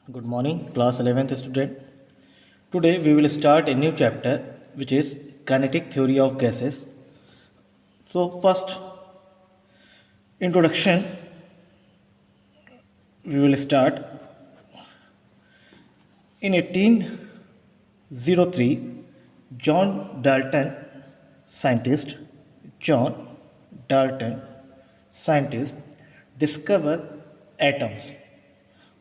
Good morning, class 11th student. Today we will start a new chapter which is kinetic theory of gases. So first introduction we will start. In 1803, John Dalton, scientist, discovered atoms.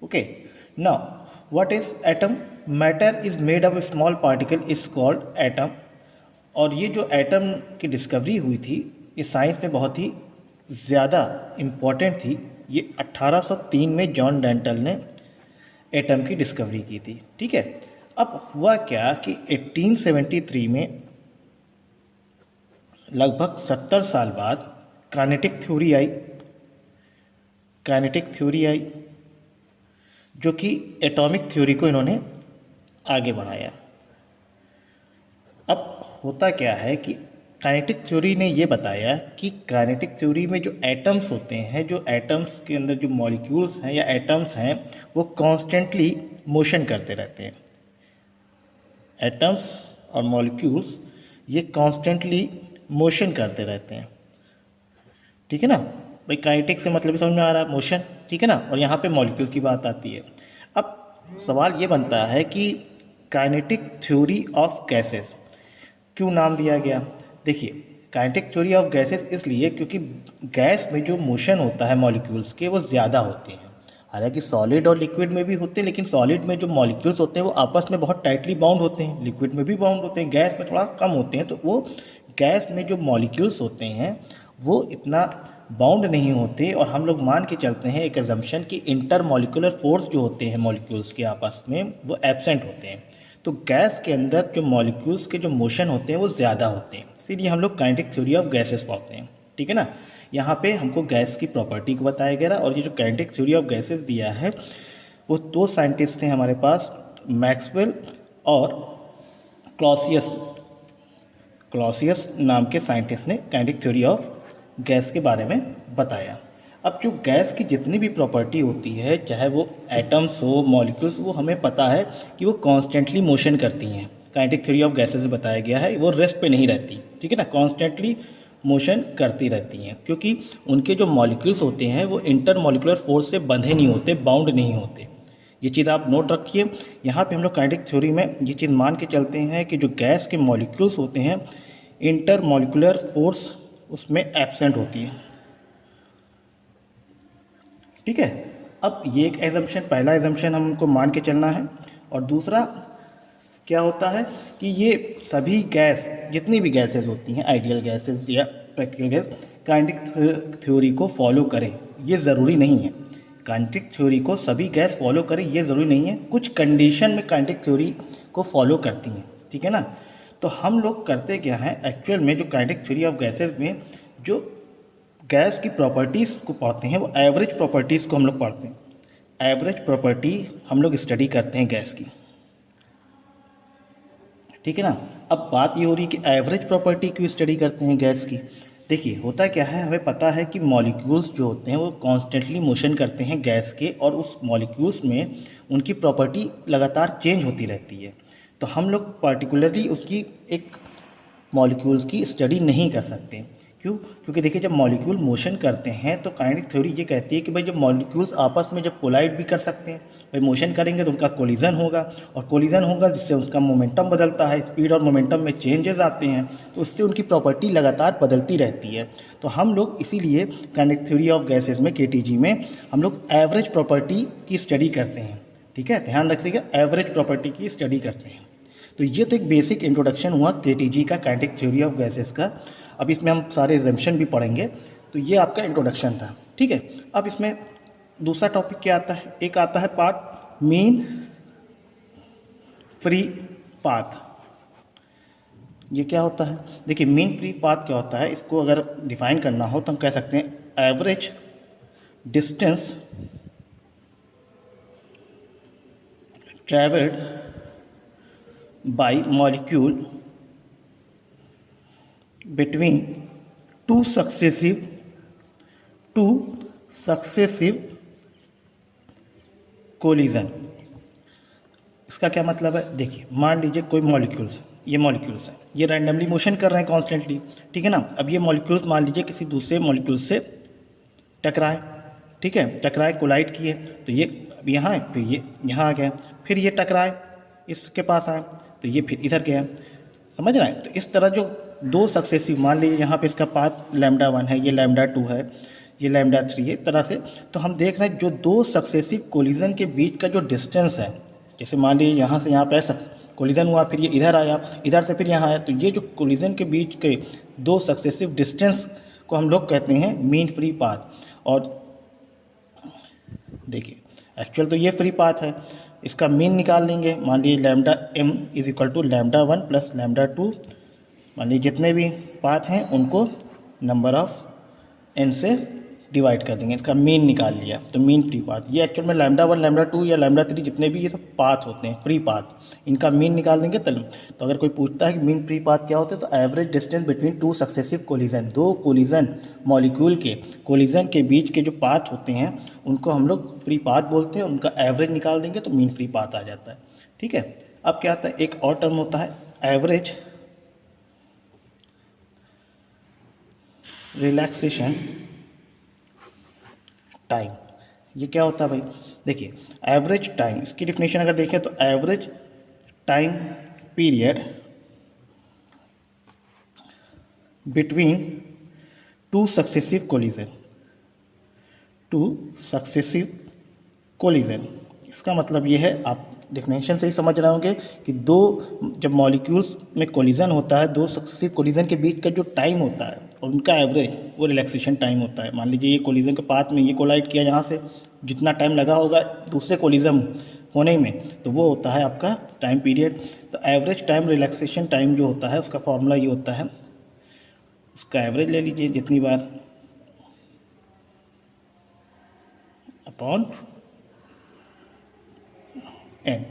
Okay, now what is atom? Matter is made of a small particle is called atom. और ये जो atom की discovery हुई थी ये science में बहुत ही ज़्यादा इम्पोर्टेंट थी। ये 1803 में जॉन डैंटल ने एटम की डिस्कवरी की थी। ठीक है, अब हुआ क्या कि 1873 में लगभग 70 साल बाद काइनेटिक थ्योरी आई जो कि एटॉमिक थ्योरी को इन्होंने आगे बढ़ाया। अब होता क्या है कि काइनेटिक थ्योरी ने ये बताया कि काइनेटिक थ्योरी में जो एटम्स होते हैं, जो एटम्स के अंदर जो मॉलिक्यूल्स हैं या एटम्स हैं वो कॉन्स्टेंटली मोशन करते रहते हैं। एटम्स और मॉलिक्यूल्स ये कॉन्स्टेंटली मोशन करते रहते हैं। ठीक है ना भाई, काइनेटिक से मतलब समझ में आ रहा है मोशन। ठीक है ना, और यहाँ पे मॉलिक्यूल की बात आती है। अब सवाल ये बनता है कि काइनेटिक थ्योरी ऑफ गैसेस क्यों नाम दिया गया। देखिए, काइनेटिक थ्योरी ऑफ गैसेस इसलिए क्योंकि गैस में जो मोशन होता है मॉलिक्यूल्स के वो ज़्यादा होते हैं। हालांकि सॉलिड और लिक्विड में भी होते हैं, लेकिन सॉलिड में जो मॉलिक्यूल्स होते हैं वो आपस में बहुत टाइटली बाउंड होते हैं, लिक्विड में भी बाउंड होते हैं, गैस में थोड़ा कम होते हैं। तो वो गैस में जो मॉलिक्यूल्स होते हैं वो इतना बाउंड नहीं होते, और हम लोग मान के चलते हैं एक एजम्पशन कि इंटर मॉलिकुलर फोर्स जो होते हैं मॉलिक्यूल्स के आपस में वो एब्सेंट होते हैं। तो गैस के अंदर जो मॉलिक्यूल्स के जो मोशन होते हैं वो ज़्यादा होते हैं, इसीलिए हम लोग काइनेटिक थ्योरी ऑफ गैसेस पढ़ते हैं। ठीक है ना, यहाँ पे हमको गैस की प्रॉपर्टी को बताया गया। और ये जो काइनेटिक थ्योरी ऑफ गैसेस दिया है वो दो साइंटिस्ट थे हमारे पास, मैक्सवेल और क्लॉसियस नाम के साइंटिस्ट ने काइनेटिक थ्योरी ऑफ गैस के बारे में बताया। अब जो गैस की जितनी भी प्रॉपर्टी होती है, चाहे वो एटम्स हो, मॉलिक्यूल्स, वो हमें पता है कि वो कॉन्स्टेंटली मोशन करती हैं। काइनेटिक थ्योरी ऑफ गैसेस में बताया गया है वो रेस्ट पे नहीं रहती। ठीक है ना, कॉन्स्टेंटली मोशन करती रहती हैं क्योंकि उनके जो मॉलिक्यूल्स होते हैं वो इंटर मॉलिकुलर फोर्स से बंधे नहीं होते, बाउंड नहीं होते। ये चीज़ आप नोट रखिए। यहाँ पे हम लोग काइनेटिक थ्योरी में ये चीज़ मान के चलते हैं कि जो गैस के मॉलिक्यूल्स होते हैं इंटर मॉलिकुलर फोर्स उसमें एब्सेंट होती है। ठीक है, अब ये एक एजम्पशन, पहला एजम्पशन हमको मान के चलना है। और दूसरा क्या होता है कि ये सभी गैस, जितनी भी गैसेस होती हैं, आइडियल गैसेस या प्रैक्टिकल गैस, काइनेटिक थ्योरी को फॉलो करें ये ज़रूरी नहीं है। काइनेटिक थ्योरी को सभी गैस फॉलो करें ये ज़रूरी नहीं है, कुछ कंडीशन में काइनेटिक थ्योरी को फॉलो करती हैं। ठीक है ना, तो हम लोग करते क्या हैं एक्चुअल में, जो काइनेटिक थ्योरी ऑफ गैसेस में जो गैस की प्रॉपर्टीज़ को पढ़ते हैं वो एवरेज प्रॉपर्टीज़ को हम लोग पढ़ते हैं। एवरेज प्रॉपर्टी हम लोग स्टडी करते हैं गैस की। ठीक है ना, अब बात ये हो रही कि एवरेज प्रॉपर्टी क्यों स्टडी करते हैं गैस की। देखिए, होता क्या है, हमें पता है कि मॉलिक्यूल्स जो होते हैं वो कॉन्स्टेंटली मोशन करते हैं गैस के, और उस मॉलिक्यूल्स में उनकी प्रॉपर्टी लगातार चेंज होती रहती है। तो हम लोग पर्टिकुलरली उसकी एक मॉलिक्यूल्स की स्टडी नहीं कर सकते। क्यों? क्योंकि देखिए, जब मॉलिक्यूल मोशन करते हैं तो काइनेटिक थ्योरी ये कहती है कि भाई जब मॉलिक्यूल्स आपस में जब कोलाइड भी कर सकते हैं, भाई मोशन करेंगे तो उनका कोलिजन होगा, और कोलिजन होगा जिससे उसका मोमेंटम बदलता है, स्पीड और मोमेंटम में चेंजेस आते हैं, तो उससे उनकी प्रॉपर्टी लगातार बदलती रहती है। तो हम लोग इसीलिए काइनेटिक थ्योरी ऑफ गैसेज में, KTG में, हम लोग एवरेज प्रॉपर्टी की स्टडी करते हैं। ठीक है, ध्यान रखिएगा, एवरेज प्रॉपर्टी की स्टडी करते हैं। तो ये तो एक बेसिक इंट्रोडक्शन हुआ KTG का, काइनेटिक थ्योरी ऑफ गैसेस का। अब इसमें हम सारे एग्जाम्पशन भी पढ़ेंगे, तो ये आपका इंट्रोडक्शन था। ठीक है, अब इसमें दूसरा टॉपिक क्या आता है, एक आता है पार्ट मीन फ्री पाथ। ये क्या होता है? देखिए, मीन फ्री पाथ क्या होता है, इसको अगर डिफाइन करना हो तो हम कह सकते हैं average distance travelled by molecule between two successive collision। इसका क्या मतलब है, देखिए मान लीजिए कोई मॉलिक्यूल्स, ये मॉलिक्यूल्स है, ये रैंडमली मोशन कर रहे हैं कॉन्स्टेंटली, ठीक है ना। अब ये मॉलिक्यूल्स मान लीजिए किसी दूसरे मॉलिक्यूल्स से टकराए, ठीक है, टकराए, कोलाइड किए, तो ये अब यहाँ है, फिर ये यहाँ आ गया, फिर ये टकराए, इसके पास आए, तो ये फिर इधर गया, समझ रहे हैं। तो इस तरह जो दो सक्सेसिव, मान लीजिए यहाँ पे इसका पाथ λ1 है, ये λ2 है, ये λ3 है, इस तरह से। तो हम देख रहे हैं जो दो सक्सेसिव कोलिजन के बीच का जो डिस्टेंस है, जैसे मान लीजिए यहाँ से यहाँ पे कोलिजन हुआ, फिर ये इधर आया, इधर से फिर यहाँ आया, तो ये जो कोलिजन के बीच के दो सक्सेसिव डिस्टेंस को हम लोग कहते हैं मीन फ्री पाथ। और देखिए एक्चुअल तो ये फ्री पाथ है, इसका मीन निकाल लेंगे, मान लीजिए λm is equal to λ1 plus λ2, मान लीजिए जितने भी पाथ हैं उनको नंबर ऑफ n से डिवाइड कर देंगे, इसका मीन निकाल लिया, तो मीन फ्री पाथ। ये एक्चुअल में λ1 λ2 या λ3 जितने भी ये सब पाथ होते हैं फ्री पाथ, इनका मीन निकाल देंगे तब। तो अगर कोई पूछता है कि मीन फ्री पाथ क्या होते हैं, तो average distance between two successive collision, दो कोलिजन मॉलिक्यूल के कोलिजन के बीच के जो पाथ होते हैं उनको हम लोग फ्री पाथ बोलते हैं, उनका एवरेज निकाल देंगे तो मीन फ्री पाथ आ जाता है, ठीक है। अब क्या आता है, एक और टर्म होता है एवरेज रिलैक्सेशन टाइम। ये क्या होता है भाई, देखिए एवरेज टाइम, इसकी डिफिनेशन अगर देखें तो average time period between two successive collision, two successive collision. इसका मतलब ये है, आप डेफिनेशन से ही समझ रहे होंगे कि दो जब मॉलिक्यूल्स में कोलिजन होता है, दो सक्सेसिव कोलिजन के बीच का जो टाइम होता है और उनका एवरेज, वो रिलैक्सेशन टाइम होता है। मान लीजिए ये कोलिजन के पाथ में ये कोलाइड किया, यहाँ से जितना टाइम लगा होगा दूसरे कोलिजन होने में, तो वो होता है आपका टाइम पीरियड। तो एवरेज टाइम रिलैक्सेशन टाइम जो होता है उसका फॉर्मूला ये होता है, उसका एवरेज ले लीजिए जितनी बार अपॉन n,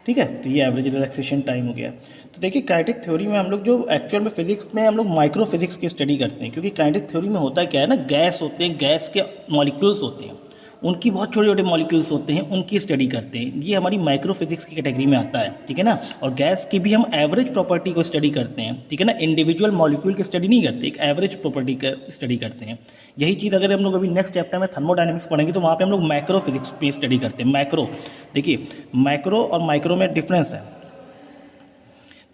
ठीक है। तो ये एवरेज रिलैक्सेशन टाइम हो गया। तो देखिए काइनेटिक थ्योरी में हम लोग जो एक्चुअल में फिजिक्स में हम लोग माइक्रो फिजिक्स की स्टडी करते हैं, क्योंकि काइनेटिक थ्योरी में होता क्या है ना, गैस होते हैं, गैस के मॉलिक्यूल्स होते हैं, उनकी बहुत छोटे छोटे मॉलिक्यूल्स होते हैं, उनकी स्टडी करते हैं। ये हमारी माइक्रो फिजिक्स की कैटेगरी में आता है, ठीक है ना। और गैस की भी हम एवरेज प्रॉपर्टी को स्टडी करते हैं, ठीक है ना, इंडिविजुअल मॉलिक्यूल की स्टडी नहीं करते, एक एवरेज प्रॉपर्टी का स्टडी करते हैं। यही चीज़ अगर हम लोग अभी नेक्स्ट चैप्टर में थर्मोडायनेमिक्स पढ़ेंगे तो वहाँ पे हम लोग मैक्रो फिजिक्स पे स्टडी करते हैं। मैक्रो, देखिए मैक्रो और माइक्रो में डिफरेंस है।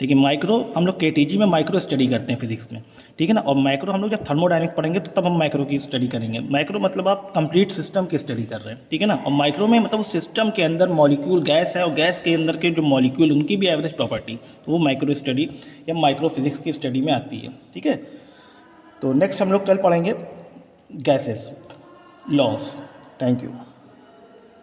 देखिए माइक्रो हम लोग केटीजी में माइक्रो स्टडी करते हैं फिजिक्स में, ठीक है ना। और माइक्रो हम लोग जब थर्मोडायनेमिक्स पढ़ेंगे तो तब हम माइक्रो की स्टडी करेंगे। माइक्रो मतलब आप कंप्लीट सिस्टम की स्टडी कर रहे हैं, ठीक है ना। और माइक्रो में मतलब उस सिस्टम के अंदर मॉलिक्यूल गैस है और गैस के अंदर के जो मॉलिक्यूल उनकी भी एवरेज प्रॉपर्टी, तो वो माइक्रो स्टडी या माइक्रो फिजिक्स की स्टडी में आती है, ठीक है। तो नेक्स्ट हम लोग कल पढ़ेंगे गैसेस लॉज। Thank you.